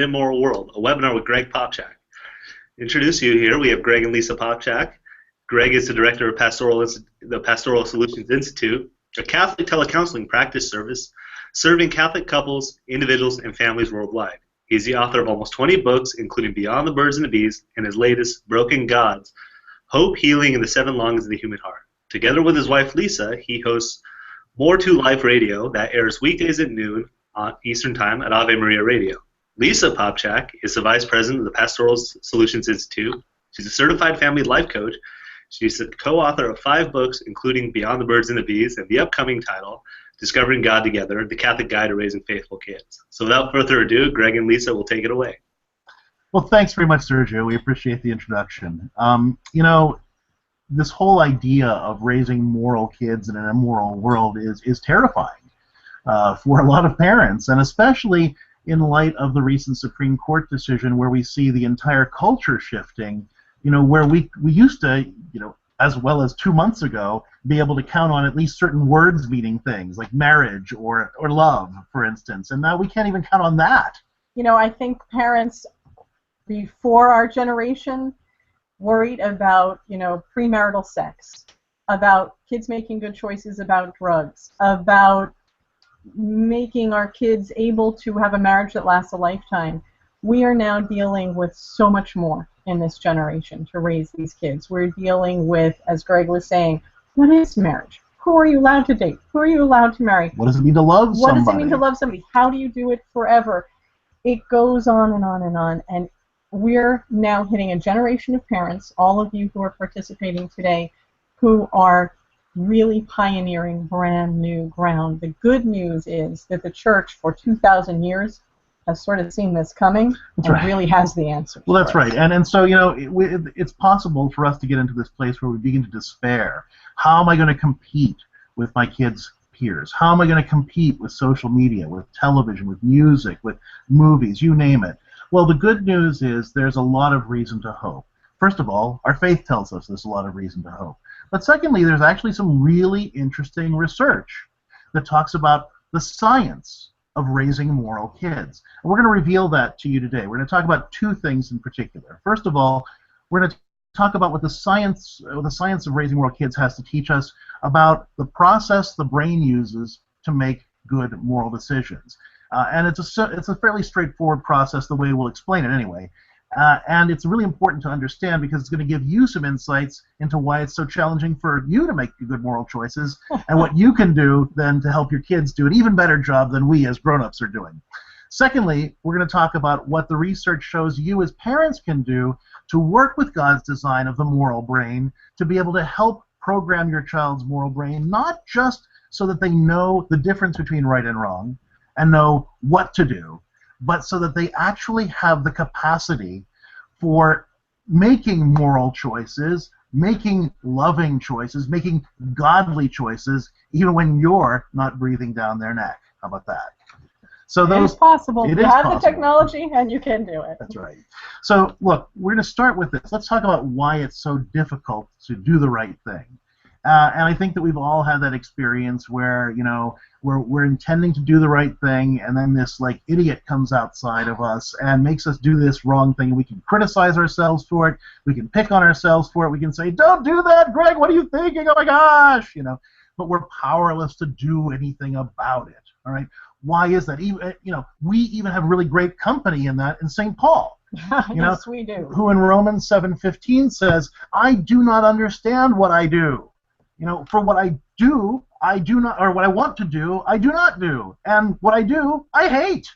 Immoral World, a webinar with Greg Popcak. Introduce you here, we have Greg and Lisa Popcak. Greg is the director of the Pastoral Solutions Institute, a Catholic telecounseling practice service serving Catholic couples, individuals, and families worldwide. He's the author of almost 20 books, including Beyond the Birds and the Bees and his latest, Broken Gods, Hope, Healing, and the Seven Longings of the Human Heart. Together with his wife, Lisa, he hosts More to Life Radio that airs weekdays at noon on Eastern Time at Ave Maria Radio. Lisa Popcak is the vice president of the Pastoral Solutions Institute. She's a certified family life coach. She's the co-author of 5 books, including Beyond the Birds and the Bees and the upcoming title, Discovering God Together, the Catholic Guide to Raising Faithful Kids. So without further ado, Greg and Lisa will take it away. Well, thanks very much, Sergio. We appreciate the introduction. This whole idea of raising moral kids in an immoral world is terrifying for a lot of parents, and especially in light of the recent Supreme Court decision where we see the entire culture shifting, where we used to, as well as 2 months ago, be able to count on at least certain words meaning things, like marriage or love, for instance, and now we can't even count on that. I think parents before our generation worried about, premarital sex, about kids making good choices about drugs, about making our kids able to have a marriage that lasts a lifetime. We are now dealing with so much more in this generation to raise these kids. We're dealing with, as Greg was saying, what is marriage? Who are you allowed to date? Who are you allowed to marry? What does it mean to love somebody? What does it mean to love somebody? How do you do it forever? It goes on and on and on. And we're now hitting a generation of parents, all of you who are participating today, who are really pioneering brand new ground. The good news is that the church for 2,000 years has sort of seen this coming really has the answer. Well, that's right. And so, it's possible for us to get into this place where we begin to despair. How am I going to compete with my kids' peers? How am I going to compete with social media, with television, with music, with movies, you name it? Well, the good news is there's a lot of reason to hope. First of all, our faith tells us there's a lot of reason to hope. But secondly, there's actually some really interesting research that talks about the science of raising moral kids. And we're going to reveal that to you today. We're going to talk about 2 things in particular. First of all, we're going to talk about what the science of raising moral kids has to teach us about the process the brain uses to make good moral decisions. And it's a fairly straightforward process, the way we'll explain it anyway. And it's really important to understand because it's going to give you some insights into why it's so challenging for you to make good moral choices and what you can do then to help your kids do an even better job than we as grown-ups are doing. Secondly, we're going to talk about what the research shows you as parents can do to work with God's design of the moral brain to be able to help program your child's moral brain, not just so that they know the difference between right and wrong and know what to do, but so that they actually have the capacity for making moral choices, making loving choices, making godly choices, even when you're not breathing down their neck. How about that? So it is possible. You have the possible. Technology, and you can do it. That's right. So, look, we're going to start with this. Let's talk about why it's so difficult to do the right thing. And I think that we've all had that experience where, we're intending to do the right thing, and then this, idiot comes outside of us and makes us do this wrong thing. We can criticize ourselves for it. We can pick on ourselves for it. We can say, don't do that, Greg, what are you thinking? Oh, my gosh, But we're powerless to do anything about it, all right? Why is that? We even have really great company in that in St. Paul. Yes, we do. Who in Romans 7:15 says, I do not understand what I do. For what I do, I do not, or what I want to do, I do not do, and what I do, I hate.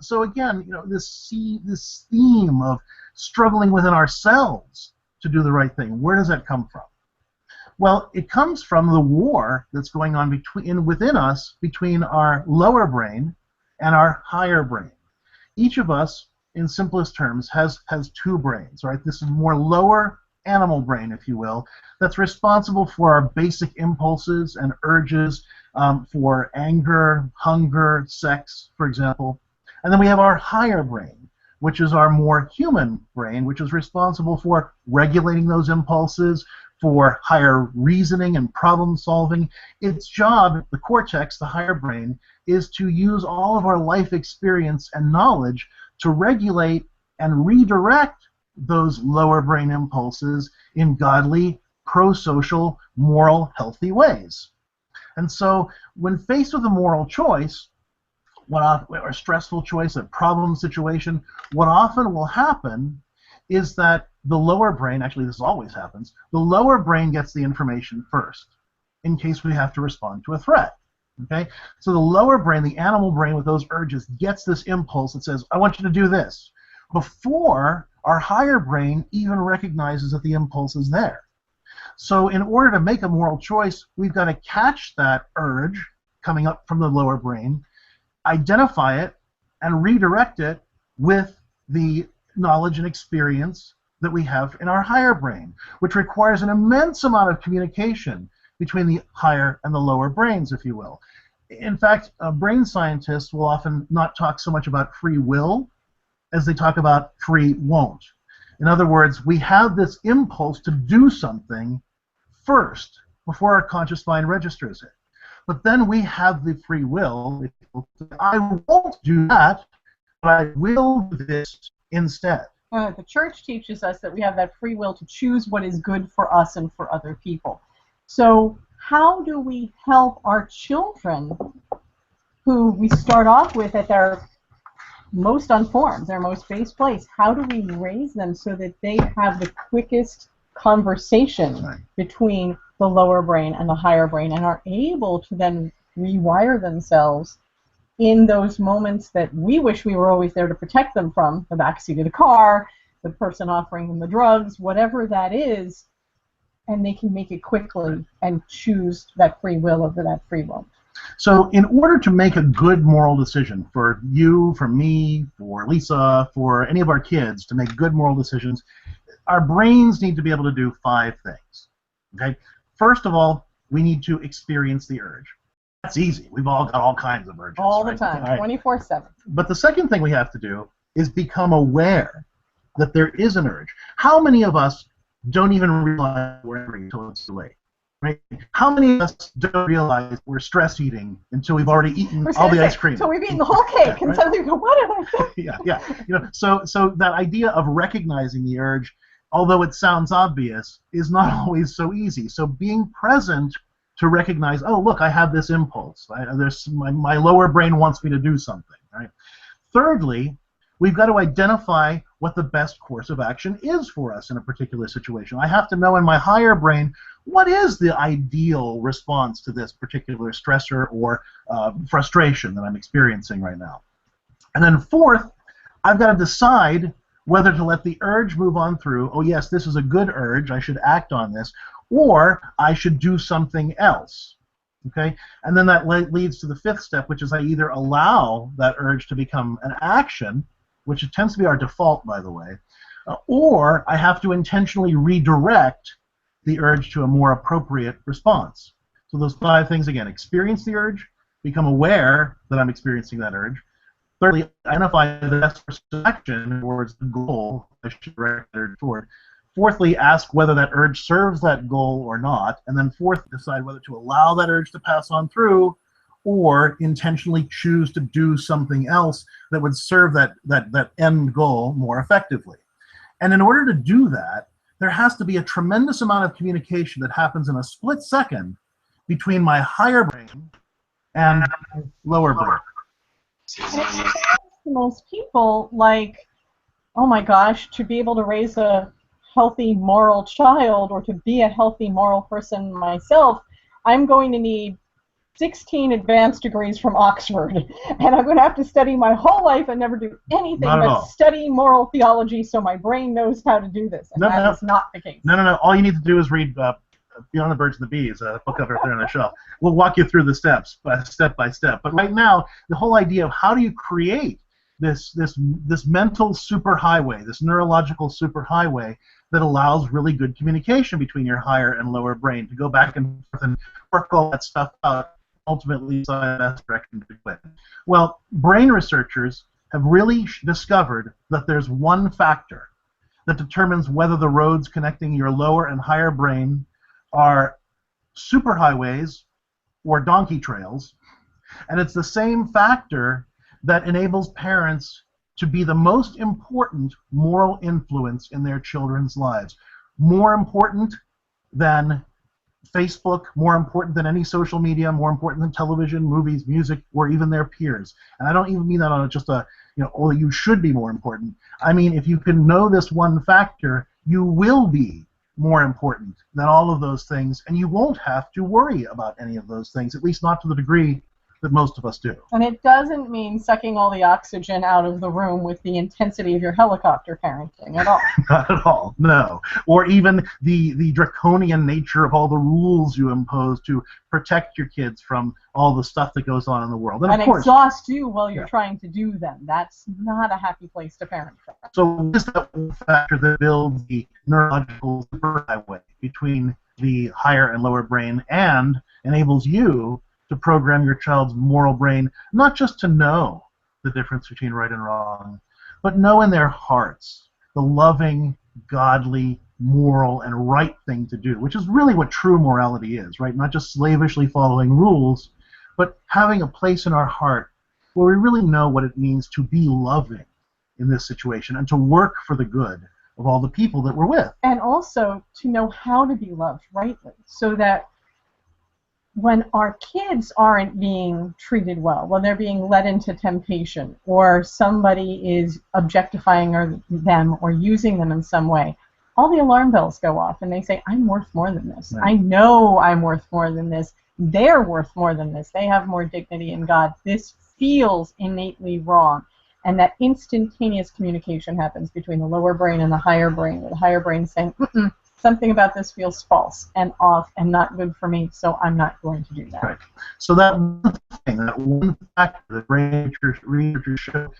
So again, this theme of struggling within ourselves to do the right thing. Where does that come from? Well, it comes from the war that's going on within us between our lower brain and our higher brain. Each of us, in simplest terms, has 2 brains. Right? This is more lower animal brain, if you will, that's responsible for our basic impulses and urges for anger, hunger, sex, for example. And then we have our higher brain, which is our more human brain, which is responsible for regulating those impulses, for higher reasoning and problem solving. Its job, the cortex, the higher brain, is to use all of our life experience and knowledge to regulate and redirect those lower brain impulses in godly, pro-social, moral, healthy ways. And so when faced with a moral choice, or a stressful choice, a problem situation, what often will happen is that the lower brain, actually this always happens, the lower brain gets the information first in case we have to respond to a threat. Okay? So the lower brain, the animal brain with those urges, gets this impulse that says, I want you to do this, before our higher brain even recognizes that the impulse is there. So in order to make a moral choice, we've got to catch that urge coming up from the lower brain, identify it, and redirect it with the knowledge and experience that we have in our higher brain, which requires an immense amount of communication between the higher and the lower brains, if you will. In fact, brain scientists will often not talk so much about free will as they talk about free won't. In other words, we have this impulse to do something first before our conscious mind registers it. But then we have the free will. I won't do that, but I will do this instead. The church teaches us that we have that free will to choose what is good for us and for other people. So how do we help our children, who we start off with at their most unformed, their most base place, how do we raise them so that they have the quickest conversation between the lower brain and the higher brain and are able to then rewire themselves in those moments that we wish we were always there to protect them from, the backseat of the car, the person offering them the drugs, whatever that is, and they can make it quickly and choose that free will over that free will. So in order to make a good moral decision for you, for me, for Lisa, for any of our kids to make good moral decisions, our brains need to be able to do 5 things. Okay? First of all, we need to experience the urge. That's easy. We've all got all kinds of urges. All the right? time, Right. 24/7. But the second thing we have to do is become aware that there is an urge. How many of us don't even realize we're angry until it's too late? Right? How many of us don't realize we're stress eating until we've already eaten all the ice cream? So we've eaten the whole cake, and right? suddenly we go, what did I say? Yeah. You know, so that idea of recognizing the urge, although it sounds obvious, is not always so easy. So being present to recognize, oh, look, I have this impulse. My lower brain wants me to do something. Right? Thirdly, we've got to identify what the best course of action is for us in a particular situation. I have to know in my higher brain, what is the ideal response to this particular stressor or frustration that I'm experiencing right now. And then fourth, I've got to decide whether to let the urge move on through. Oh yes, this is a good urge, I should act on this, or I should do something else. Okay? And then that leads to the 5th step, which is I either allow that urge to become an action, which it tends to be our default, by the way, or I have to intentionally redirect the urge to a more appropriate response. So those 5 things again: experience the urge, become aware that I'm experiencing that urge. Thirdly, identify the best course of action towards the goal I should direct the urge toward. Fourthly, ask whether that urge serves that goal or not. And then fourth, decide whether to allow that urge to pass on through or intentionally choose to do something else that would serve that end goal more effectively. And in order to do that, there has to be a tremendous amount of communication that happens in a split second between my higher brain and my lower brain. To most people, like, oh my gosh, to be able to raise a healthy moral child or to be a healthy moral person myself, I'm going to need 16 advanced degrees from Oxford, and I'm going to have to study my whole life and never do anything but study moral theology so my brain knows how to do this, and that is not the case. No. All you need to do is read Beyond the Birds and the Bees, a book over there on the shelf. We'll walk you through the steps, step by step. But right now, the whole idea of how do you create this mental superhighway, this neurological superhighway that allows really good communication between your higher and lower brain to go back and forth and work all that stuff out, ultimately decide the best direction to go in. Well, brain researchers have really discovered that there's one factor that determines whether the roads connecting your lower and higher brain are superhighways or donkey trails, and it's the same factor that enables parents to be the most important moral influence in their children's lives. More important than Facebook, more important than any social media, more important than television, movies, music, or even their peers. And I don't even mean that on just a, oh, you should be more important. I mean, if you can know this one factor, you will be more important than all of those things, and you won't have to worry about any of those things, at least not to the degree that most of us do. And it doesn't mean sucking all the oxygen out of the room with the intensity of your helicopter parenting at all. Not at all, no. Or even the draconian nature of all the rules you impose to protect your kids from all the stuff that goes on in the world. And of course, exhaust you while you're trying to do them. That's not a happy place to parent from. So what is that one factor that builds the neurological superhighway between the higher and lower brain and enables you to program your child's moral brain, not just to know the difference between right and wrong, but know in their hearts the loving, godly, moral, and right thing to do, which is really what true morality is, right? Not just slavishly following rules, but having a place in our heart where we really know what it means to be loving in this situation and to work for the good of all the people that we're with. And also to know how to be loved rightly, so that when our kids aren't being treated well, when they're being led into temptation, or somebody is objectifying them or using them in some way, all the alarm bells go off and they say, I'm worth more than this. Right. I know I'm worth more than this. They're worth more than this. They have more dignity in God. This feels innately wrong. And that instantaneous communication happens between the lower brain and the higher brain, with the higher brain saying, something about this feels false and off and not good for me, so I'm not going to do that. Right. So that one thing, that one factor that brain researchers show,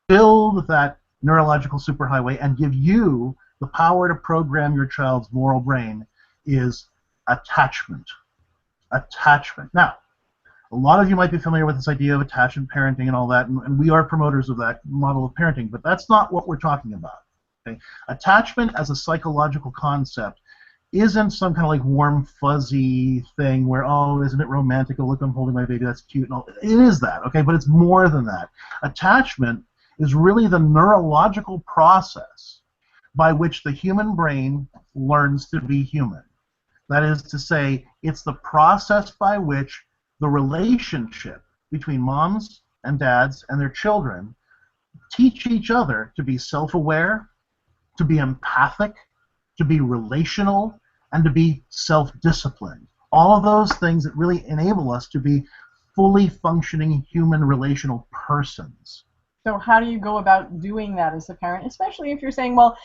build that neurological superhighway and give you the power to program your child's moral brain is attachment. Attachment. Now, a lot of you might be familiar with this idea of attachment parenting and all that, and we are promoters of that model of parenting, but that's not what we're talking about. Okay? Attachment as a psychological concept isn't some kind of like warm, fuzzy thing where, oh, isn't it romantic? Oh, look, I'm holding my baby, that's cute. And all. It is that, okay, but it's more than that. Attachment is really the neurological process by which the human brain learns to be human. That is to say, it's the process by which the relationship between moms and dads and their children teach each other to be self-aware, to be empathic, to be relational, and to be self-disciplined. All of those things that really enable us to be fully functioning human relational persons. So how do you go about doing that as a parent, especially if you're saying, well,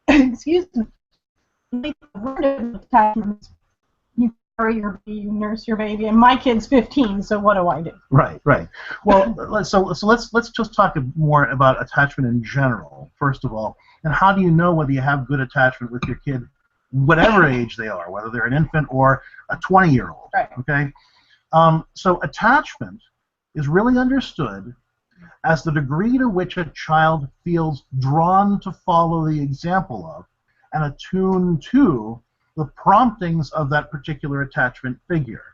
excuse me, you carry your baby, you nurse your baby, and my kid's 15, so what do I do? Right, right. Well, so let's just talk more about attachment in general, first of all. And how do you know whether you have good attachment with your kid, whatever age they are, whether they're an infant or a 20-year-old? Right. Okay. So attachment is really understood as the degree to which a child feels drawn to follow the example of and attuned to the promptings of that particular attachment figure.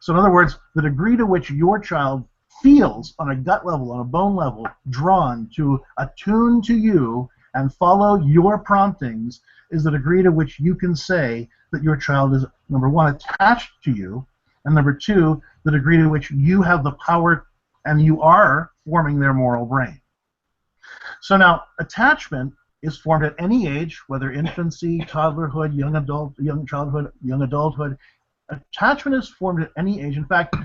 So in other words, the degree to which your child feels on a gut level, on a bone level, drawn to attune to you and follow your promptings is the degree to which you can say that your child is, number one, attached to you, and number two, the degree to which you have the power and you are forming their moral brain. So now, attachment is formed at any age, whether infancy, toddlerhood, young childhood, young adulthood. Attachment is formed at any age. In fact,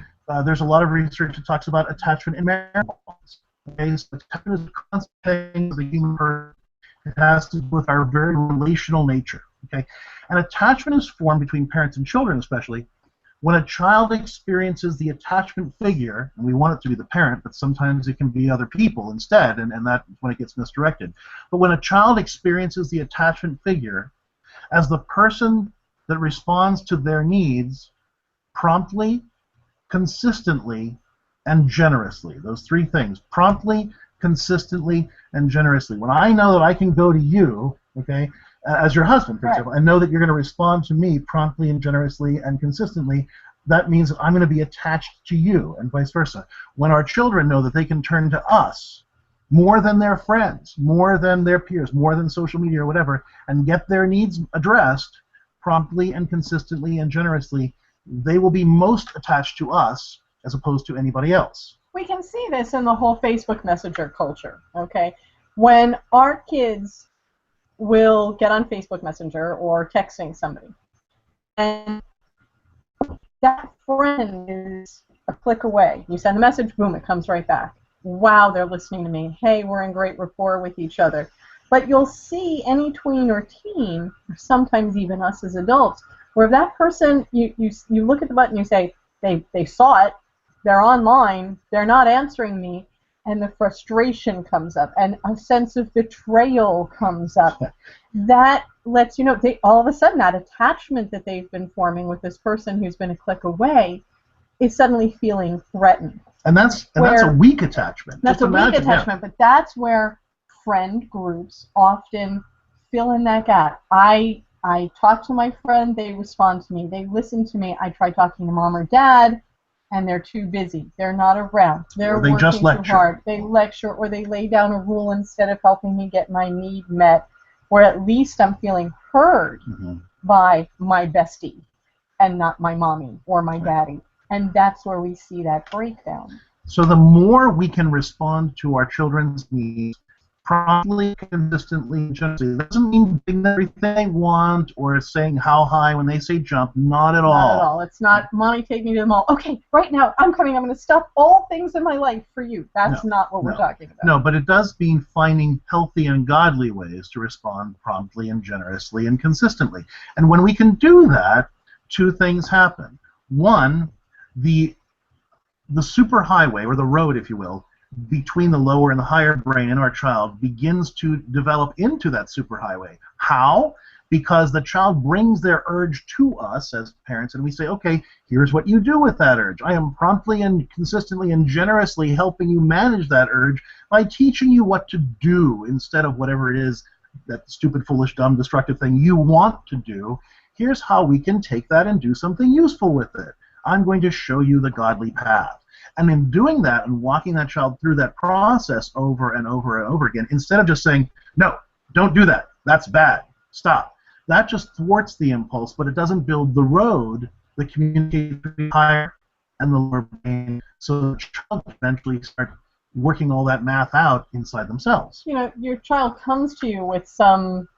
there's a lot of research that talks about attachment in marriage. Okay? So attachment is a constant thing of the human person. It has to do with our very relational nature. Okay? And attachment is formed between parents and children, especially when a child experiences the attachment figure, and we want it to be the parent, but sometimes it can be other people instead, and that's when it gets misdirected. But when a child experiences the attachment figure as the person that responds to their needs promptly, consistently, and generously. Those three things: promptly, consistently, and generously. When I know that I can go to you, okay, as your husband, for example, and know that you're going to respond to me promptly and generously and consistently, that means that I'm going to be attached to you, and vice versa. When our children know that they can turn to us more than their friends, more than their peers, more than social media or whatever, and get their needs addressed promptly and consistently and generously, they will be most attached to us as opposed to anybody else. We can see this in the whole Facebook Messenger culture, okay? When our kids will get on Facebook Messenger or texting somebody, and that friend is a click away. You send the message, boom, it comes right back. Wow, they're listening to me. Hey, we're in great rapport with each other. But you'll see any tween or teen, or sometimes even us as adults, where that person, you look at the button, you say, they saw it, they're online, they're not answering me, and the frustration comes up, and a sense of betrayal comes up. That lets you know, all of a sudden, that attachment that they've been forming with this person who's been a click away is suddenly feeling threatened. And that's a weak attachment. That's a weak attachment, but that's where friend groups often fill in that gap. I talk to my friend, they respond to me, they listen to me. I try talking to mom or dad, and they're too busy. They're not around. They're working just too hard. They lecture, or they lay down a rule instead of helping me get my need met, or at least I'm feeling heard by my bestie and not my mommy or my daddy. And that's where we see that breakdown. So the more we can respond to our children's needs promptly, consistently, generously, it doesn't mean doing everything they want or saying how high when they say jump. Not at all. Not at all. It's not, mommy, take me to the mall. Okay, right now, I'm coming. I'm going to stop all things in my life for you. That's not what we're talking about. No, but it does mean finding healthy and godly ways to respond promptly and generously and consistently. And when we can do that, two things happen. One, the superhighway, or the road, if you will, between the lower and the higher brain in our child begins to develop into that superhighway. How? Because the child brings their urge to us as parents, and we say, okay, here's what you do with that urge. I am promptly and consistently and generously helping you manage that urge by teaching you what to do instead of whatever it is, that stupid, foolish, dumb, destructive thing you want to do. Here's how we can take that and do something useful with it. I'm going to show you the godly path. And in doing that and walking that child through that process over and over and over again, instead of just saying, no, don't do that, that's bad, stop. That just thwarts the impulse, but it doesn't build the road that communicates between the higher and the lower brain, so the child can eventually start working all that math out inside themselves. You know, your child comes to you with some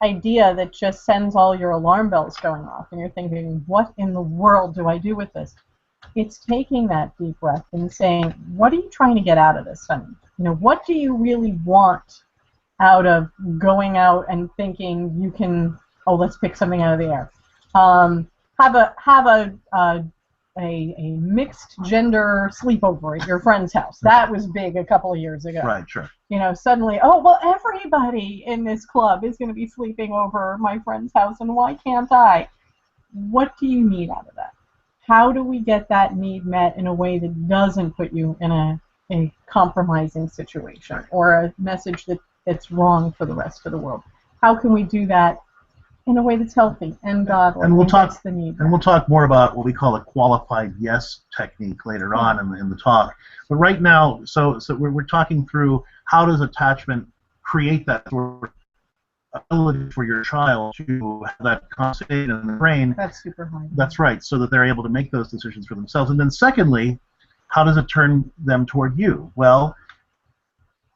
idea that just sends all your alarm bells going off, and you're thinking, what in the world do I do with this? It's taking that deep breath and saying, what are you trying to get out of this, honey? You know, what do you really want out of going out and thinking you can, oh, let's pick something out of the air. Have a mixed gender sleepover at your friend's house. That was big a couple of years ago. Right, sure. You know, suddenly, oh, well, everybody in this club is going to be sleeping over my friend's house, and why can't I? What do you need out of that? How do we get that need met in a way that doesn't put you in a compromising situation or a message that's wrong for the rest of the world? How can we do that in a way that's healthy and godly? And we'll talk. The need and we'll talk more about what we call a qualified yes technique later on in the talk. But right now, so we're talking through how does attachment create that sort of ability for your child to have that conversation in the brain. That's super high. That's right, so that they're able to make those decisions for themselves. And then secondly, how does it turn them toward you? Well,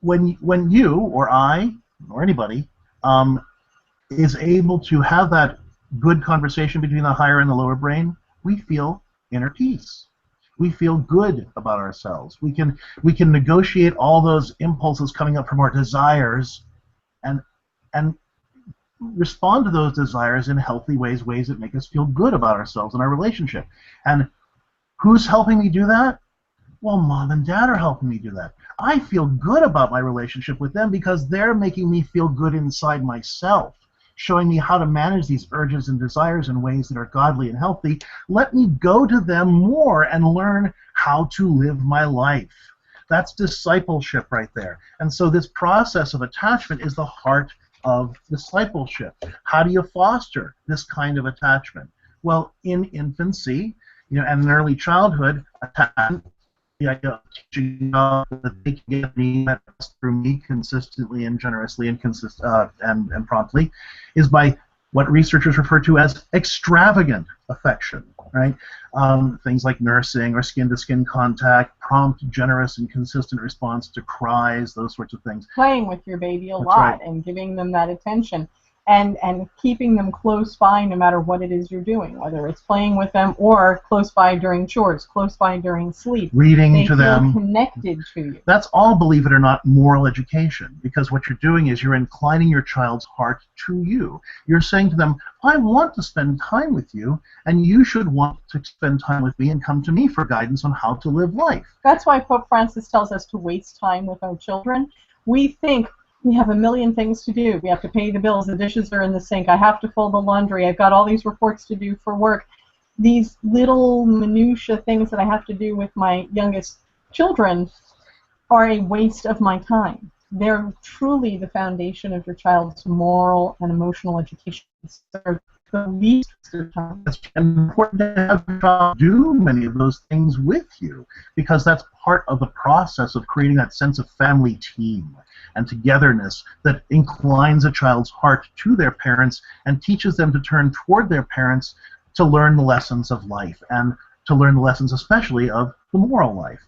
when you or I or anybody is able to have that good conversation between the higher and the lower brain, we feel inner peace. We feel good about ourselves. We can negotiate all those impulses coming up from our desires and respond to those desires in healthy ways that make us feel good about ourselves and our relationship. And who's helping me do that? Well, mom and dad are helping me do that. I feel good about my relationship with them because they're making me feel good inside myself, showing me how to manage these urges and desires in ways that are godly and healthy. Let me go to them more and learn how to live my life. That's discipleship right there. And so this process of attachment is the heart of discipleship. How do you foster this kind of attachment? Well, in infancy, and in early childhood, attachment the idea of teaching that they can get me through me consistently and generously and and promptly is by what researchers refer to as extravagant affection, right? Things like nursing or skin-to-skin contact, prompt, generous, and consistent response to cries, those sorts of things. Playing with your baby a That's lot right. and giving them that attention. And keeping them close by no matter what it is you're doing, whether it's playing with them or close by during chores, close by during sleep. Reading they to feel them. Connected to you. That's all, believe it or not, moral education, because what you're doing is you're inclining your child's heart to you. You're saying to them, I want to spend time with you, and you should want to spend time with me and come to me for guidance on how to live life. That's why Pope Francis tells us to waste time with our children. We think we have a million things to do. We have to pay the bills, the dishes are in the sink, I have to fold the laundry, I've got all these reports to do for work. These little minutia things that I have to do with my youngest children are a waste of my time. They're truly the foundation of your child's moral and emotional education. They're the least of your time. It's important to have your child do many of those things with you, because that's part of the process of creating that sense of family team and togetherness that inclines a child's heart to their parents and teaches them to turn toward their parents to learn the lessons of life, and to learn the lessons especially of the moral life.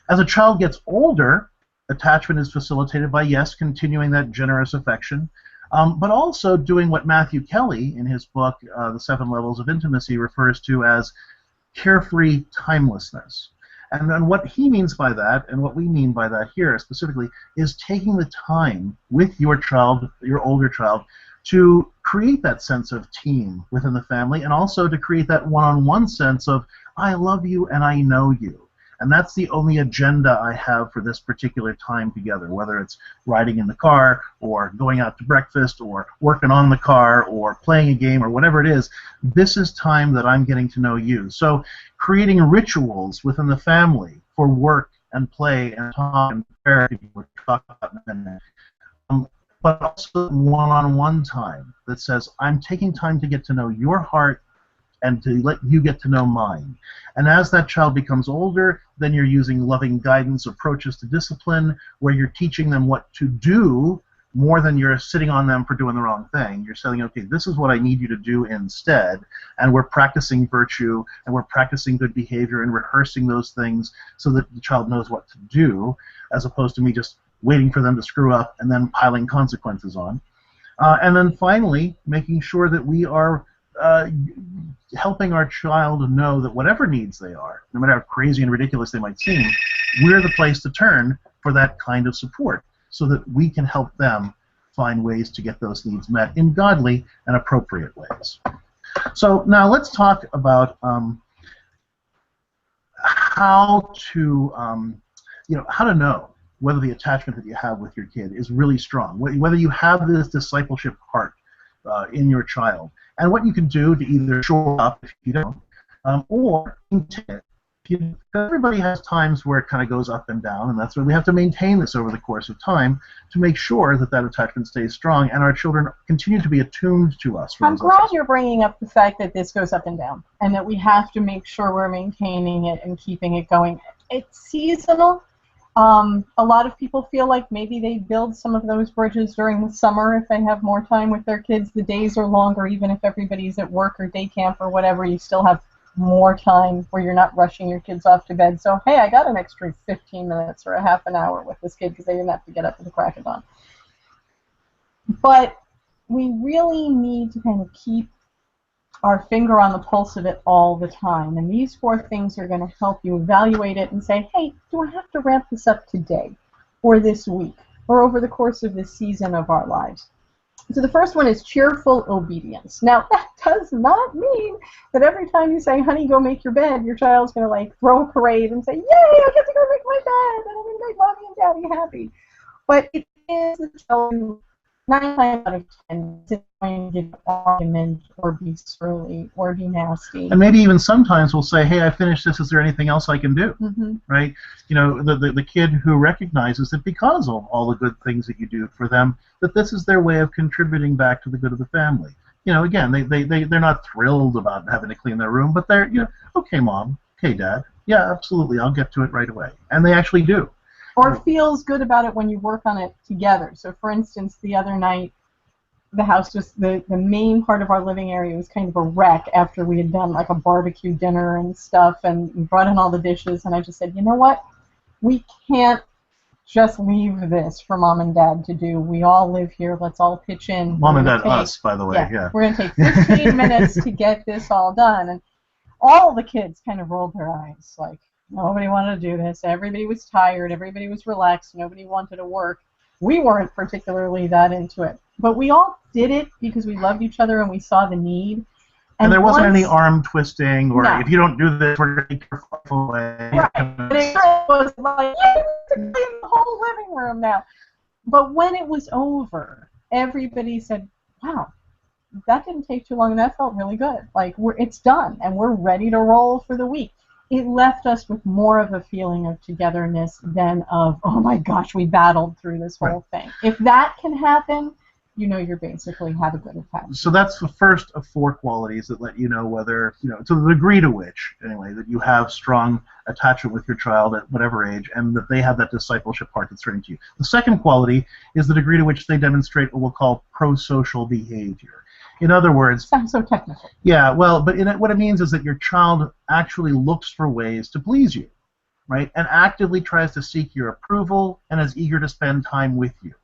As a child gets older, attachment is facilitated by, yes, continuing that generous affection, but also doing what Matthew Kelly, in his book, The 7 Levels of Intimacy, refers to as carefree timelessness. And what he means by that, and what we mean by that here specifically, is taking the time with your child, your older child, to create that sense of team within the family, and also to create that one-on-one sense of, I love you and I know you. And that's the only agenda I have for this particular time together, whether it's riding in the car, or going out to breakfast, or working on the car, or playing a game, or whatever it is. This is time that I'm getting to know you. So creating rituals within the family for work and play and talk and prayer, we'll talk about in a minute. But also one-on-one time that says, I'm taking time to get to know your heart and to let you get to know mine. And as that child becomes older, then you're using loving guidance approaches to discipline, where you're teaching them what to do more than you're sitting on them for doing the wrong thing. You're saying, okay, this is what I need you to do instead, and we're practicing virtue, and we're practicing good behavior, and rehearsing those things so that the child knows what to do, as opposed to me just waiting for them to screw up and then piling consequences on. And then finally, making sure that we are helping our child know that whatever needs they are, no matter how crazy and ridiculous they might seem, we're the place to turn for that kind of support, so that we can help them find ways to get those needs met in godly and appropriate ways. So now let's talk about how to how to know whether the attachment that you have with your kid is really strong, whether you have this discipleship heart in your child, and what you can do to either shore up if you don't, or maintain it. Everybody has times where it kind of goes up and down, and that's why we have to maintain this over the course of time to make sure that that attachment stays strong and our children continue to be attuned to us. I'm glad you're bringing up the fact that this goes up and down, and that we have to make sure we're maintaining it and keeping it going. It's seasonal. A lot of people feel like maybe they build some of those bridges during the summer if they have more time with their kids. The days are longer, even if everybody's at work or day camp or whatever. You still have more time where you're not rushing your kids off to bed. So, hey, I got an extra 15 minutes or a half an hour with this kid because they didn't have to get up at the crack of dawn. But we really need to kind of keep our finger on the pulse of it all the time. And these 4 things are going to help you evaluate it and say, hey, do I have to ramp this up today or this week or over the course of this season of our lives? So the first one is cheerful obedience. Now, that does not mean that every time you say, honey, go make your bed, your child's going to like throw a parade and say, yay, I get to go make my bed, and I'm going to make mommy and daddy happy. But it is the child 9 times out of 10 is going to give an argument or be surly or be nasty. And maybe even sometimes we'll say, hey, I finished this, is there anything else I can do? Mm-hmm. Right? You know, the kid who recognizes that because of all the good things that you do for them, that this is their way of contributing back to the good of the family. You know, again, they're not thrilled about having to clean their room, but they're, you know, okay, Mom, okay, Dad, Yeah, absolutely. I'll get to it right away. And they actually do. Or feels good about it when you work on it together. So, for instance, the other night, the house was, the main part of our living area was kind of a wreck after we had done like a barbecue dinner and stuff, and we brought in all the dishes, and I just said, you know what? We can't just leave this for Mom and Dad to do. We all live here. Let's all pitch in. Mom and Dad, us, by the way. Yeah. We're going to take 15 minutes to get this all done. And all the kids kind of rolled their eyes, like, nobody wanted to do this. Everybody was tired. Everybody was relaxed. Nobody wanted to work. We weren't particularly that into it. But we all did it because we loved each other and we saw the need. And there wasn't any arm twisting, or no. If you don't do this, we're going to take your life away. Right. And it was like, yeah, we're clean the whole living room now. But when it was over, everybody said, wow, that didn't take too long, and that felt really good. Like, it's done, and we're ready to roll for the week. It left us with more of a feeling of togetherness than of, oh my gosh, we battled through this whole thing. If that can happen, you know you're basically have a good attachment. So that's the first of 4 qualities that let you know whether, to the degree to which, anyway, that you have strong attachment with your child at whatever age, and that they have that discipleship part that's turning to you. The second quality is the degree to which they demonstrate what we'll call pro-social behavior. In other words... Sounds so technical. Yeah, well, but what it means is that your child actually looks for ways to please you, right, and actively tries to seek your approval and is eager to spend time with you.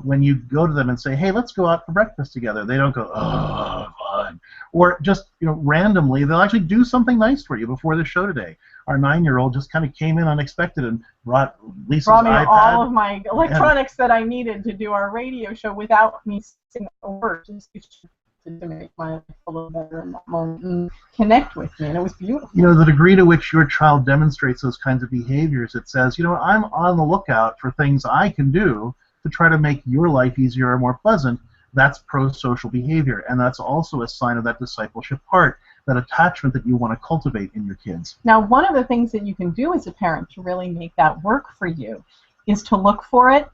When you go to them and say, hey, let's go out for breakfast together, they don't go, oh, fun. Or just, randomly, they'll actually do something nice for you. Before the show today, our 9-year-old just kind of came in unexpected and brought Lisa's iPad. All of my electronics that I needed to do our radio show without me saying a word, just to make my life a little better in that moment and connect with me, and it was beautiful. The degree to which your child demonstrates those kinds of behaviors, it says, I'm on the lookout for things I can do to try to make your life easier or more pleasant. That's pro-social behavior, and that's also a sign of that discipleship part, that attachment that you want to cultivate in your kids. Now, one of the things that you can do as a parent to really make that work for you is to look for it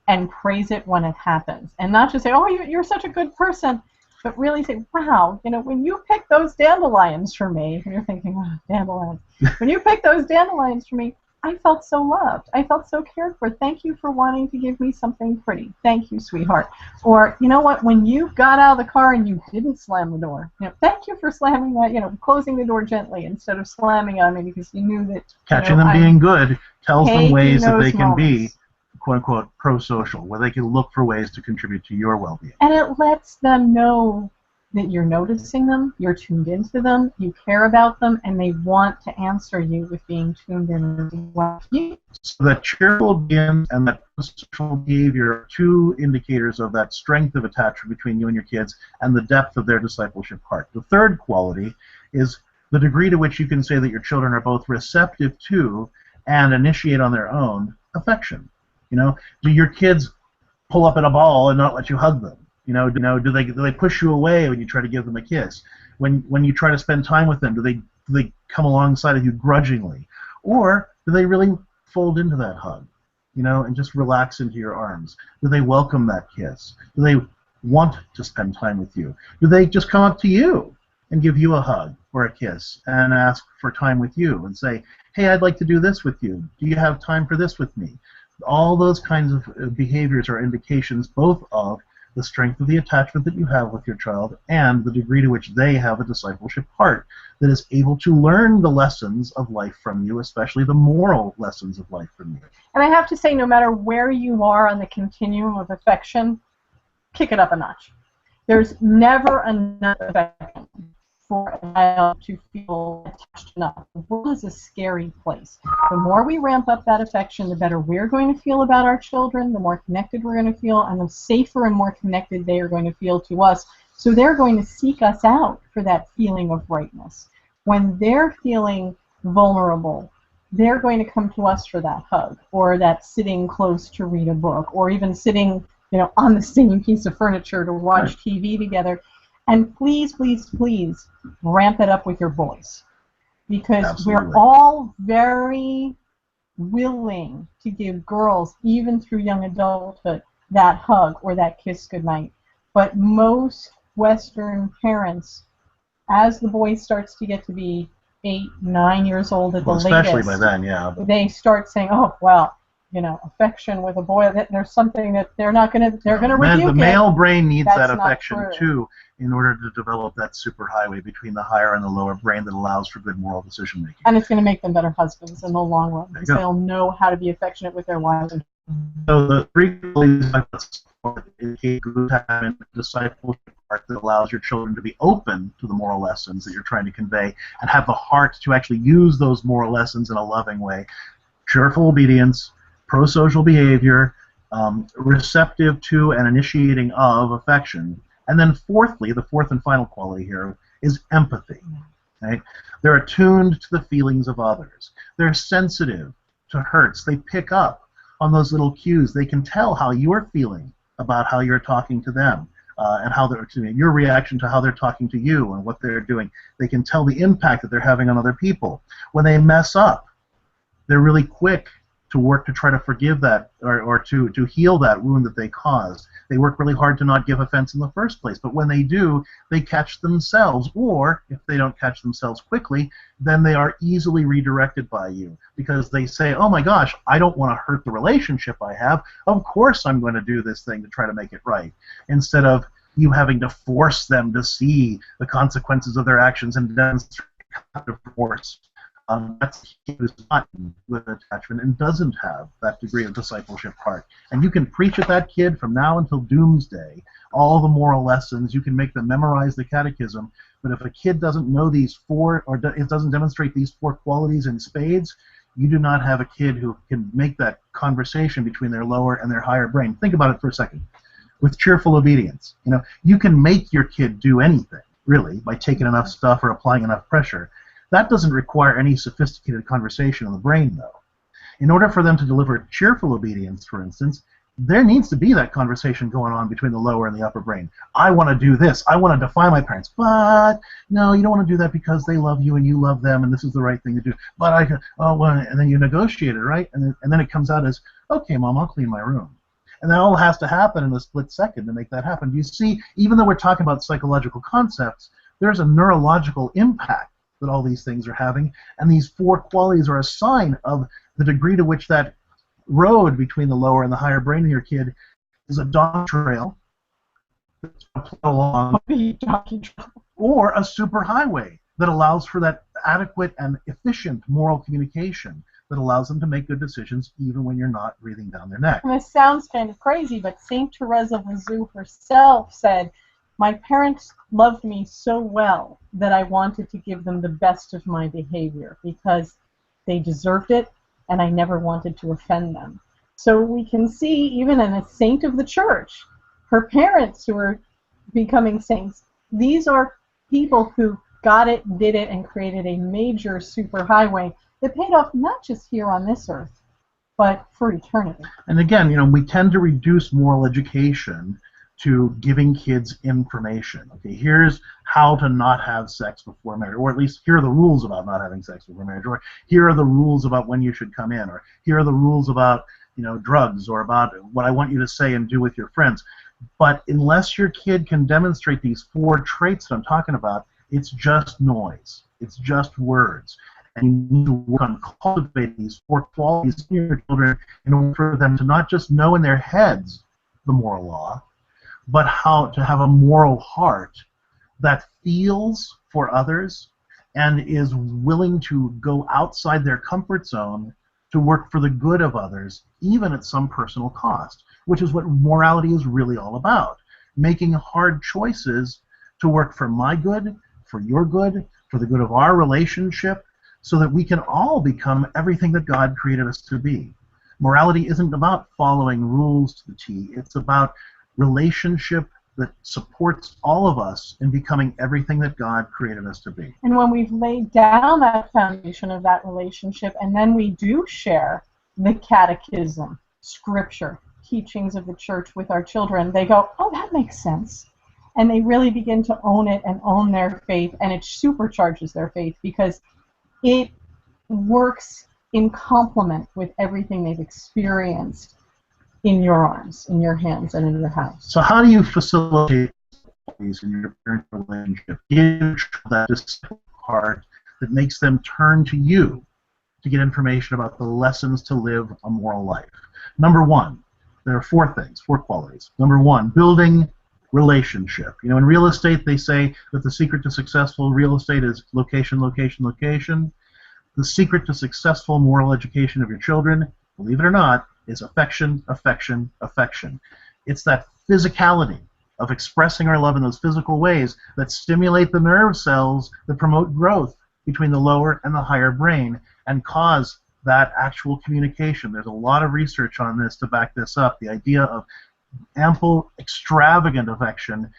and praise it when it happens, and not just say, oh, you're such a good person, but really say, wow, when you pick those dandelions for me, and you're thinking, oh, dandelions, when you pick those dandelions for me, I felt so loved. I felt so cared for. Thank you for wanting to give me something pretty. Thank you, sweetheart. Or, you know what, when you got out of the car and you didn't slam the door, thank you for slamming that, closing the door gently instead of slamming on me, because you knew that... Catching them being good tells them ways that they can be, quote-unquote, pro-social, where they can look for ways to contribute to your well-being. And it lets them know that you're noticing them, you're tuned into them, you care about them, and they want to answer you with being tuned in as well. So that cheerful being and that social behavior are 2 indicators of that strength of attachment between you and your kids and the depth of their discipleship part. The third quality is the degree to which you can say that your children are both receptive to and initiate on their own affection. Do your kids pull up in a ball and not let you hug them? Do they push you away when you try to give them a kiss? When you try to spend time with them, do they come alongside of you grudgingly? Or do they really fold into that hug, and just relax into your arms? Do they welcome that kiss? Do they want to spend time with you? Do they just come up to you and give you a hug or a kiss and ask for time with you and say, hey, I'd like to do this with you. Do you have time for this with me? All those kinds of behaviors are indications both of the strength of the attachment that you have with your child and the degree to which they have a discipleship heart that is able to learn the lessons of life from you, especially the moral lessons of life from you. And I have to say, no matter where you are on the continuum of affection, kick it up a notch. There's never enough affection for a child to feel attached enough. The world is a scary place. The more we ramp up that affection, the better we're going to feel about our children, the more connected we're going to feel, and the safer and more connected they are going to feel to us. So they're going to seek us out for that feeling of rightness. When they're feeling vulnerable, they're going to come to us for that hug, or that sitting close to read a book, or even sitting, on the same piece of furniture to watch TV together. And please, please, please ramp it up with your boys, because we're all very willing to give girls, even through young adulthood, that hug or that kiss goodnight. But most Western parents, as the boy starts to get to be 8, 9 years old at Well, the latest. especially by then, yeah. But they start saying, "Oh, well, you know, affection with a boy, that there's something that they're going to rebuke the male brain needs That's that not affection true. too, in order to develop that superhighway between the higher and the lower brain that allows for good moral decision making. And it's going to make them better husbands in the long run, because they'll know how to be affectionate with their wives. So the three qualities is glutamine, discipleship part that allows your children to be open to the moral lessons that you're trying to convey and have the heart to actually use those moral lessons in a loving way. Cheerful obedience, pro-social behavior, receptive to and initiating of affection. And then fourthly, the fourth and final quality here is empathy. Right? They're attuned to the feelings of others. They're sensitive to hurts. They pick up on those little cues. They can tell how you're feeling about how you're talking to them, and how they're, your reaction to how they're talking to you and what they're doing. They can tell the impact that they're having on other people. When they mess up, they're really quick to work to try to forgive that, or to heal that wound that they caused. They work really hard to not give offense in the first place, but when they do, they catch themselves, or if they don't catch themselves quickly, then they are easily redirected by you, because they say, oh my gosh, I don't want to hurt the relationship I have, of course I'm going to do this thing to try to make it right, instead of you having to force them to see the consequences of their actions and demonstrate kind of force. That's a kid who's not with attachment and doesn't have that degree of discipleship heart. And you can preach at that kid from now until doomsday all the moral lessons. You can make them memorize the catechism. But if a kid doesn't know these four, or it doesn't demonstrate these four qualities in spades, you do not have a kid who can make that conversation between their lower and their higher brain. Think about it for a second. With cheerful obedience, you can make your kid do anything, really, by taking enough stuff or applying enough pressure. That doesn't require any sophisticated conversation in the brain, though. In order for them to deliver cheerful obedience, for instance, there needs to be that conversation going on between the lower and the upper brain. I want to do this. I want to defy my parents. But, no, you don't want to do that because they love you and you love them and this is the right thing to do. But and then you negotiate it, right? And then it comes out as, okay, Mom, I'll clean my room. And that all has to happen in a split second to make that happen. You see, even though we're talking about psychological concepts, there's a neurological impact that all these things are having, and these four qualities are a sign of the degree to which that road between the lower and the higher brain of your kid is a dog trail along, or a superhighway that allows for that adequate and efficient moral communication that allows them to make good decisions even when you're not breathing down their neck. And this sounds kind of crazy, but St. Teresa of Lisieux herself said, my parents loved me so well that I wanted to give them the best of my behavior because they deserved it and I never wanted to offend them. So we can see, even in a saint of the church, her parents who are becoming saints, these are people who got it, did it, and created a major superhighway that paid off not just here on this earth, but for eternity. And again, we tend to reduce moral education to giving kids information. Okay, here's how to not have sex before marriage, or at least here are the rules about not having sex before marriage, or here are the rules about when you should come in, or here are the rules about drugs, or about what I want you to say and do with your friends. But unless your kid can demonstrate these four traits that I'm talking about, it's just noise. It's just words. And you need to work on cultivating these four qualities in your children in order for them to not just know in their heads the moral law, but how to have a moral heart that feels for others and is willing to go outside their comfort zone to work for the good of others, even at some personal cost, which is what morality is really all about. Making hard choices to work for my good, for your good, for the good of our relationship, so that we can all become everything that God created us to be. Morality isn't about following rules to the T. It's about relationship that supports all of us in becoming everything that God created us to be. And when we've laid down that foundation of that relationship, and then we do share the catechism, scripture, teachings of the church with our children, they go, oh, that makes sense. And they really begin to own it and own their faith, and it supercharges their faith because it works in complement with everything they've experienced in your arms, in your hands, and in your house. So how do you facilitate these in your parent relationship? Give that disciple heart that makes them turn to you to get information about the lessons to live a moral life. Number one, there are four things, four qualities. Number one, building relationship. You know, in real estate, they say that the secret to successful real estate is location, location, location. The secret to successful moral education of your children, believe it or not, is affection, affection, affection. It's that physicality of expressing our love in those physical ways that stimulate the nerve cells that promote growth between the lower and the higher brain and cause that actual communication. There's a lot of research on this to back this up. The idea of ample, extravagant affection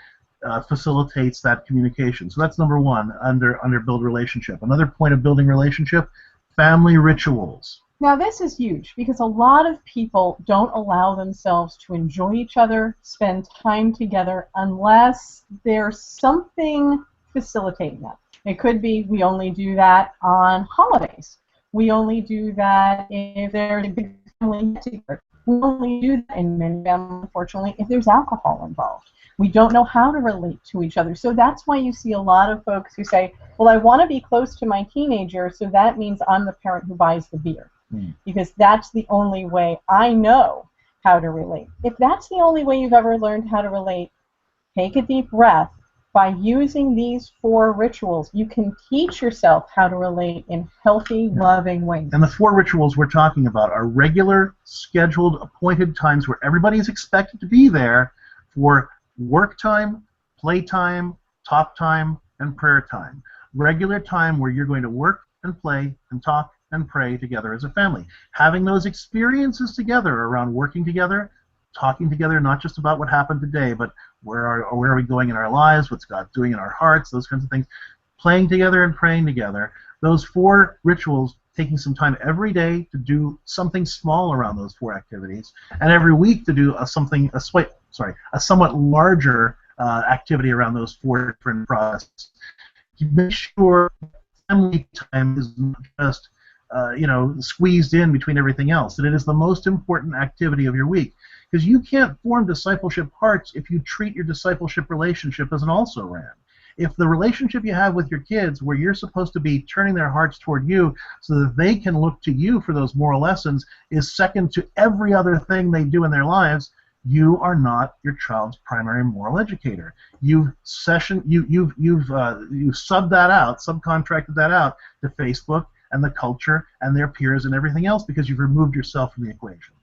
facilitates that communication. So that's number one, under build relationship. Another point of building relationship, family rituals. Now this is huge because a lot of people don't allow themselves to enjoy each other, spend time together, unless there's something facilitating that. It could be we only do that on holidays. We only do that if there's a big family get-together. We only do that in many families, unfortunately, if there's alcohol involved. We don't know how to relate to each other. So that's why you see a lot of folks who say, well, I want to be close to my teenager, so that means I'm the parent who buys the beer. Because that's the only way I know how to relate. If that's the only way you've ever learned how to relate, take a deep breath. By using these four rituals, you can teach yourself how to relate in healthy, loving ways. And the four rituals we're talking about are regular, scheduled, appointed times where everybody is expected to be there for work time, play time, talk time, and prayer time. Regular time where you're going to work and play and talk and pray together as a family. Having those experiences together around working together, talking together, not just about what happened today, but where are we going in our lives, what's God doing in our hearts, those kinds of things. Playing together and praying together. Those four rituals, taking some time every day to do something small around those four activities, and every week to do a somewhat larger activity around those four different processes. Make sure family time is not just squeezed in between everything else, that it is the most important activity of your week. Because you can't form discipleship hearts if you treat your discipleship relationship as an also-ran. If the relationship you have with your kids, where you're supposed to be turning their hearts toward you so that they can look to you for those moral lessons, is second to every other thing they do in their lives, you are not your child's primary moral educator. You've subbed that out, subcontracted that out to Facebook and the culture and their peers and everything else because you've removed yourself from the equation.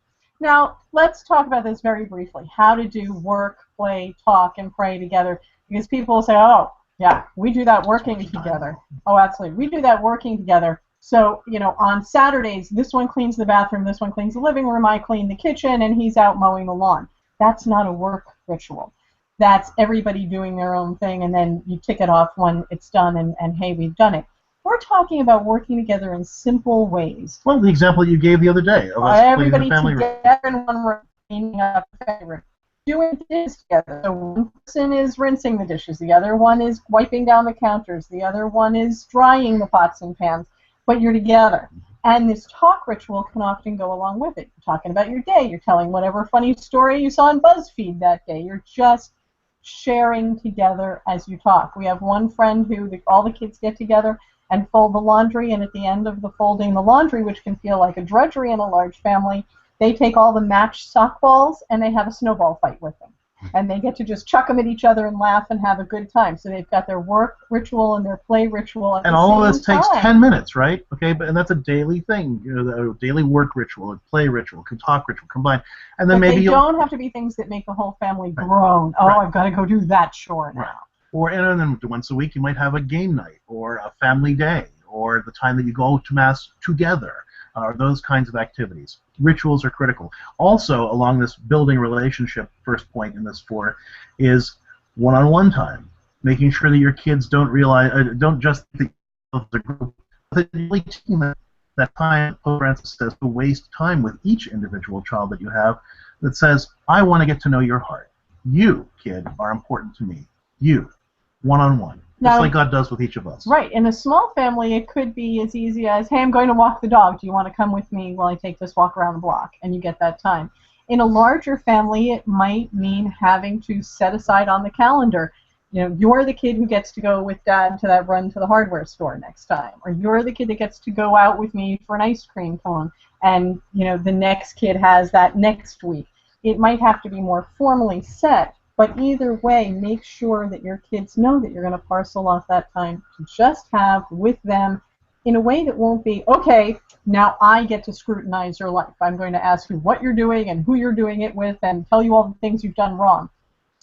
Now, let's talk about this very briefly. How to do work, play, talk, and pray together. Because people will say, oh, yeah, we do that working together. Oh, absolutely. We do that working together. So, on Saturdays, this one cleans the bathroom, this one cleans the living room, I clean the kitchen, and he's out mowing the lawn. That's not a work ritual. That's everybody doing their own thing, and then you tick it off when it's done, and hey, we've done it. We're talking about working together in simple ways. Well, the example you gave the other day of us everybody cleaning the family together in one room, cleaning up the family room, doing dishes together. So one person is rinsing the dishes, the other one is wiping down the counters, the other one is drying the pots and pans, but you're together. And this talk ritual can often go along with it. You're talking about your day. You're telling whatever funny story you saw on BuzzFeed that day. You're just sharing together as you talk. We have one friend who all the kids get together and fold the laundry, and at the end of the folding the laundry, which can feel like a drudgery in a large family, they take all the matched sock balls and they have a snowball fight with them. And they get to just chuck them at each other and laugh and have a good time. So they've got their work ritual and their play ritual at the same time. And all of this takes 10 minutes, right? Okay, and that's a daily thing. The daily work ritual, a play ritual, talk ritual, combined. And then but maybe they don't have to be things that make the whole family groan. Oh, right. I've got to go do that chore now. Right. And then once a week you might have a game night or a family day or the time that you go to Mass together or those kinds of activities. Rituals are critical. Also, along this building relationship, first point in this four, is one-on-one time. Making sure that your kids don't just think of the group, but that you're taking that time, Pope Francis says, to waste time with each individual child that you have that says, I want to get to know your heart. You, kid, are important to me. You. One-on-one, just like God does with each of us. Right. In a small family, it could be as easy as, hey, I'm going to walk the dog. Do you want to come with me while I take this walk around the block? And you get that time. In a larger family, it might mean having to set aside on the calendar you're the kid who gets to go with Dad to that run to the hardware store next time, or you're the kid that gets to go out with me for an ice cream cone, and the next kid has that next week. It might have to be more formally set, but either way, make sure that your kids know that you're going to parcel off that time to just have with them in a way that won't be, okay, now I get to scrutinize your life. I'm going to ask you what you're doing and who you're doing it with and tell you all the things you've done wrong.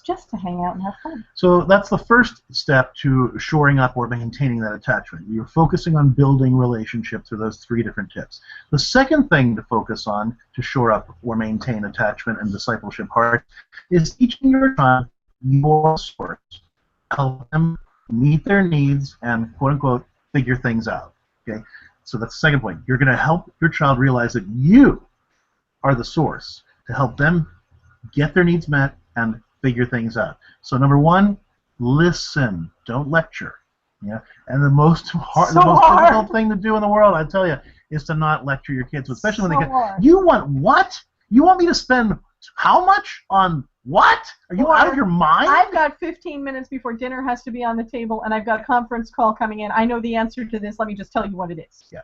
Just to hang out and have fun. So that's the first step to shoring up or maintaining that attachment. You're focusing on building relationships through those 3 different tips. The second thing to focus on to shore up or maintain attachment and discipleship heart is teaching your child your source. Help them meet their needs and, quote-unquote, figure things out. Okay? So that's the second point. You're going to help your child realize that you are the source to help them get their needs met and figure things out. So number 1, listen. Don't lecture. Yeah. And the most difficult thing to do in the world, I tell you, is to not lecture your kids, especially when they get. You want what? You want me to spend how much on what? Are you out of your mind? I've got 15 minutes before dinner has to be on the table, and I've got a conference call coming in. I know the answer to this. Let me just tell you what it is. Yeah.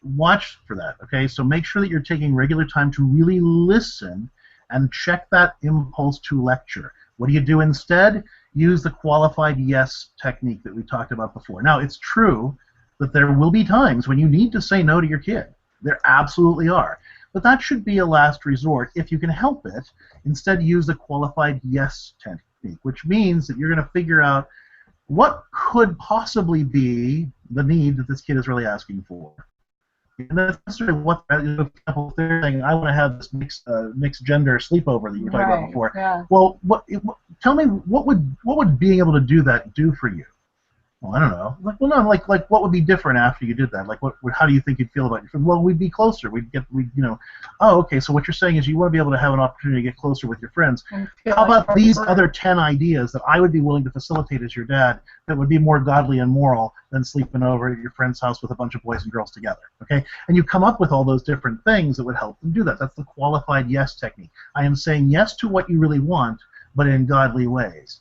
Watch for that. Okay. So make sure that you're taking regular time to really listen and check that impulse to lecture. What do you do instead? Use the qualified yes technique that we talked about before. Now, it's true that there will be times when you need to say no to your kid. There absolutely are. But that should be a last resort if you can help it. Instead, use the qualified yes technique, which means that you're going to figure out what could possibly be the need that this kid is really asking for. And that's necessarily what, for example, they're saying, I want to have this mixed gender sleepover that you were talking about before. Yeah. Well, tell me, what would being able to do that do for you? Well, I don't know. Like what would be different after you did that? Like, how do you think you'd feel about it? Well, we'd be closer. Oh, okay. So what you're saying is you want to be able to have an opportunity to get closer with your friends. How about these other 10 ideas that I would be willing to facilitate as your dad that would be more godly and moral than sleeping over at your friend's house with a bunch of boys and girls together? Okay, and you come up with all those different things that would help them do that. That's the qualified yes technique. I am saying yes to what you really want, but in godly ways.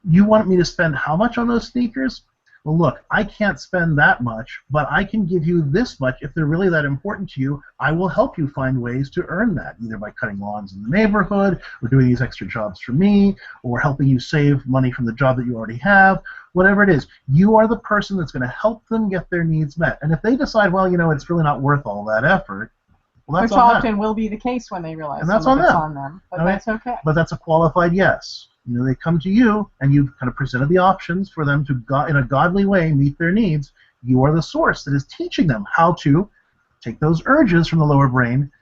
You want me to spend how much on those sneakers? Well, look, I can't spend that much, but I can give you this much. If they're really that important to you, I will help you find ways to earn that, either by cutting lawns in the neighborhood, or doing these extra jobs for me, or helping you save money from the job that you already have, whatever it is. You are the person that's going to help them get their needs met. And if they decide, well, it's really not worth all that effort, well, that's which on often them. will be the case when they realize And that's some of it's on on them. But that's okay. But that's a qualified yes. They come to you, and you've kind of presented the options for them to, in a godly way, meet their needs. You are the source that is teaching them how to take those urges from the lower brain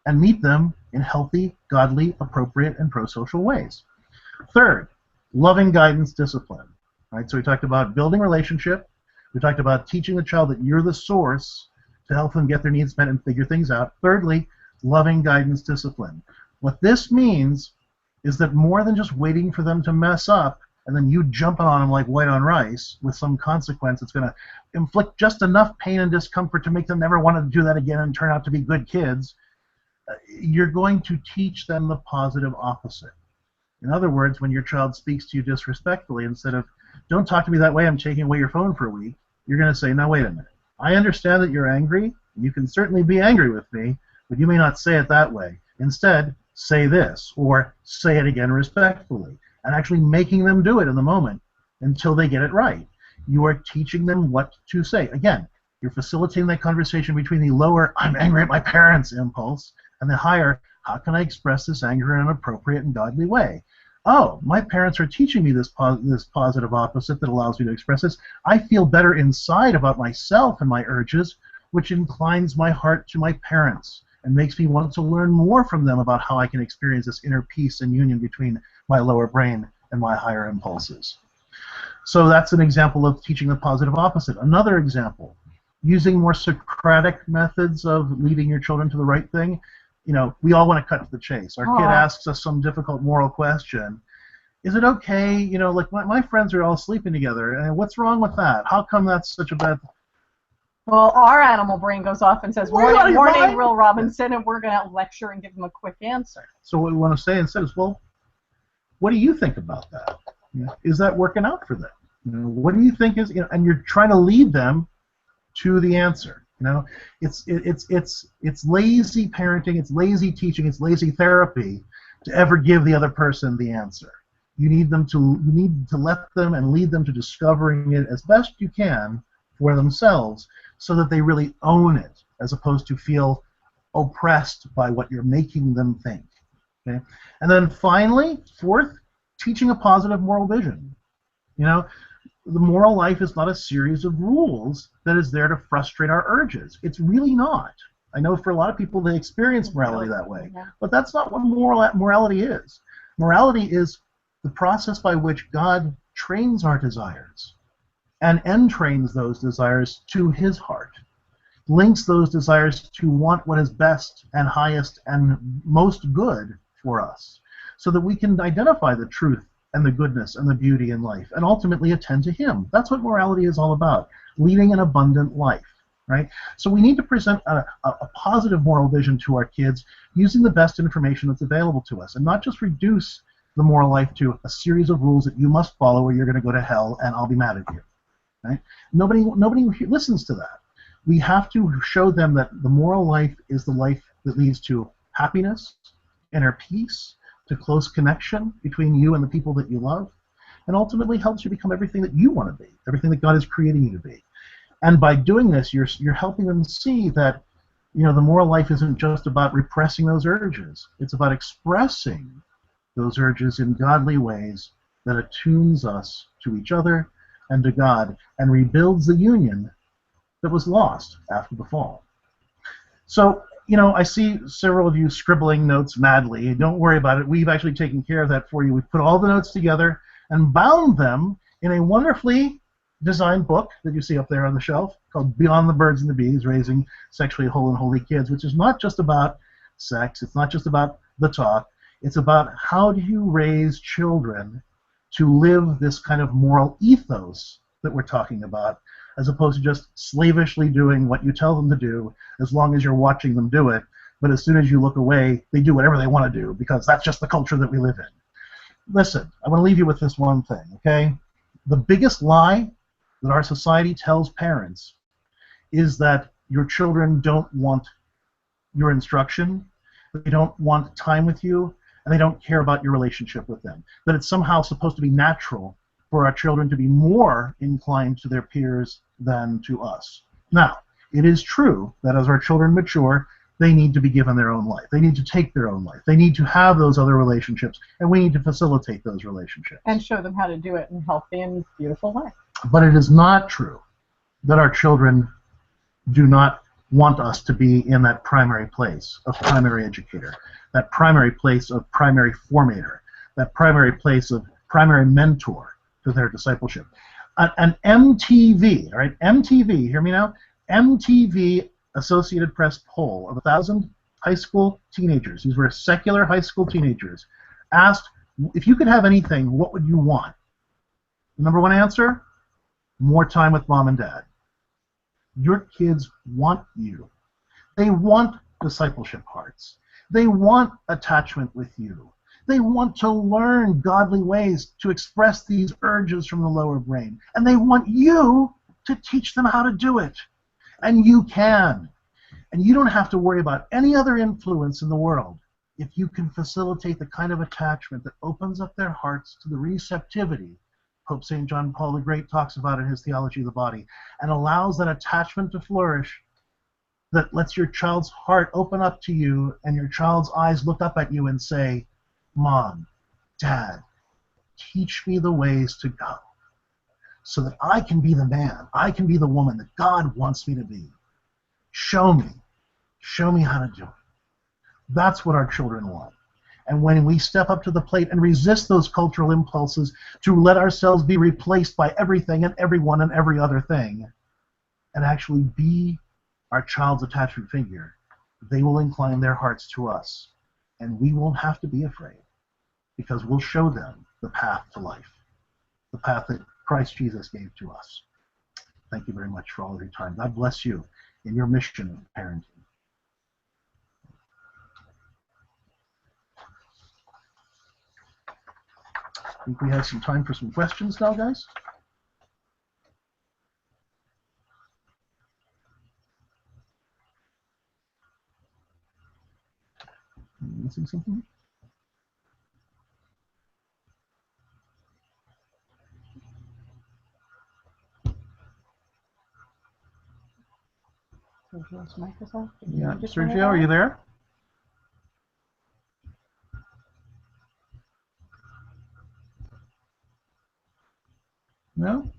and meet them in healthy, godly, appropriate, and pro-social ways. Third, loving guidance discipline. Right? So we talked about building relationship. We talked about teaching the child that you're the source to help them get their needs met and figure things out. Thirdly, loving guidance discipline. What this means is that more than just waiting for them to mess up and then you jumping on them like white on rice with some consequence that's going to inflict just enough pain and discomfort to make them never want to do that again and turn out to be good kids, you're going to teach them the positive opposite. In other words, when your child speaks to you disrespectfully, instead of, don't talk to me that way, I'm taking away your phone for a week, you're going to say, now wait a minute. I understand that you're angry. You can certainly be angry with me, but you may not say it that way. Instead, say this, or say it again respectfully, and actually making them do it in the moment until they get it right. You are teaching them what to say. Again, you're facilitating that conversation between the lower, I'm angry at my parents impulse, and the higher, how can I express this anger in an appropriate and godly way? Oh, my parents are teaching me this positive opposite that allows me to express this. I feel better inside about myself and my urges, which inclines my heart to my parents and makes me want to learn more from them about how I can experience this inner peace and union between my lower brain and my higher impulses. So that's an example of teaching the positive opposite. Another example, using more Socratic methods of leading your children to the right thing. We all want to cut to the chase. Our kid asks us some difficult moral question. Is it okay, like my friends are all sleeping together, and what's wrong with that? How come that's such a bad thing? Well, our animal brain goes off and says, morning, Will Robinson, and we're going to lecture and give them a quick answer. So what we want to say instead is, well, what do you think about that? Is that working out for them? What do you think is, and you're trying to lead them to the answer. It's lazy parenting, it's lazy teaching, it's lazy therapy to ever give the other person the answer. You need to let them and lead them to discovering it as best you can for themselves, so that they really own it, as opposed to feel oppressed by what you're making them think. Okay? And then finally, fourth, teaching a positive moral vision. The moral life is not a series of rules that is there to frustrate our urges. It's really not. I know for a lot of people they experience morality that way, but that's not what morality is. Morality is the process by which God trains our desires and entrains those desires to his heart, links those desires to want what is best and highest and most good for us, so that we can identify the truth and the goodness and the beauty in life, and ultimately attend to him. That's what morality is all about, leading an abundant life, right? So we need to present a positive moral vision to our kids using the best information that's available to us, and not just reduce the moral life to a series of rules that you must follow or you're going to go to hell and I'll be mad at you, right? Nobody listens to that. We have to show them that the moral life is the life that leads to happiness, inner peace, to close connection between you and the people that you love, and ultimately helps you become everything that you want to be, everything that God is creating you to be. And by doing this, you're helping them see that the moral life isn't just about repressing those urges. It's about expressing those urges in godly ways that attunes us to each other and to God, and rebuilds the union that was lost after the fall. So, I see several of you scribbling notes madly. Don't worry about it. We've actually taken care of that for you. We've put all the notes together and bound them in a wonderfully designed book that you see up there on the shelf called Beyond the Birds and the Bees, Raising Sexually Whole and Holy Kids, which is not just about sex. It's not just about the talk. It's about how do you raise children to live this kind of moral ethos that we're talking about, as opposed to just slavishly doing what you tell them to do as long as you're watching them do it. But as soon as you look away, they do whatever they want to do, because that's just the culture that we live in. Listen, I want to leave you with this one thing, okay? The biggest lie that our society tells parents is that your children don't want your instruction, they don't want time with you, and they don't care about your relationship with them. That it's somehow supposed to be natural for our children to be more inclined to their peers than to us. Now, it is true that as our children mature, they need to be given their own life. They need to take their own life. They need to have those other relationships, and we need to facilitate those relationships. And show them how to do it in a healthy and beautiful way. But it is not true that our children do not want us to be in that primary place of primary educator, that primary place of primary formator, that primary place of primary mentor to their discipleship. An MTV, all right, MTV, hear me now? MTV Associated Press poll of 1,000 high school teenagers, these were secular high school teenagers, asked, if you could have anything, what would you want? Number one answer, more time with mom and dad. Your kids want you. They want discipleship hearts. They want attachment with you. They want to learn godly ways to express these urges from the lower brain. And they want you to teach them how to do it. And you can. And you don't have to worry about any other influence in the world if you can facilitate the kind of attachment that opens up their hearts to the receptivity Pope St. John Paul the Great talks about in his Theology of the Body, and allows that attachment to flourish, that lets your child's heart open up to you and your child's eyes look up at you and say, Mom, Dad, teach me the ways to go so that I can be the man, I can be the woman that God wants me to be. Show me how to do it. That's what our children want. And when we step up to the plate and resist those cultural impulses to let ourselves be replaced by everything and everyone and every other thing, and actually be our child's attachment figure, they will incline their hearts to us. And we won't have to be afraid, because we'll show them the path to life, the path that Christ Jesus gave to us. Thank you very much for all of your time. God bless you in your mission of parenting. think we have some time for some questions now, guys. Am I missing something? Sergio's Microsoft. Yeah, Sergio, are you there? No?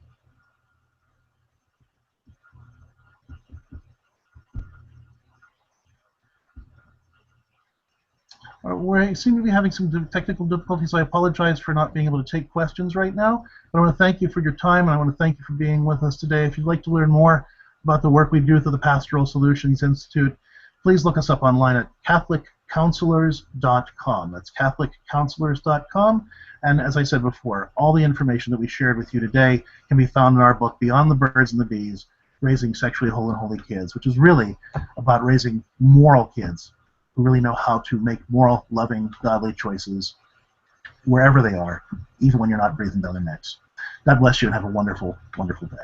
We seem to be having some technical difficulties. I apologize for not being able to take questions right now. But I want to thank you for your time, and I want to thank you for being with us today. If you'd like to learn more about the work we do through the Pastoral Solutions Institute, please look us up online at CatholicCounselors.com. That's CatholicCounselors.com. And as I said before, all the information that we shared with you today can be found in our book, Beyond the Birds and the Bees, Raising Sexually Whole and Holy Kids, which is really about raising moral kids who really know how to make moral, loving, godly choices wherever they are, even when you're not breathing down their necks. God bless you and have a wonderful, wonderful day.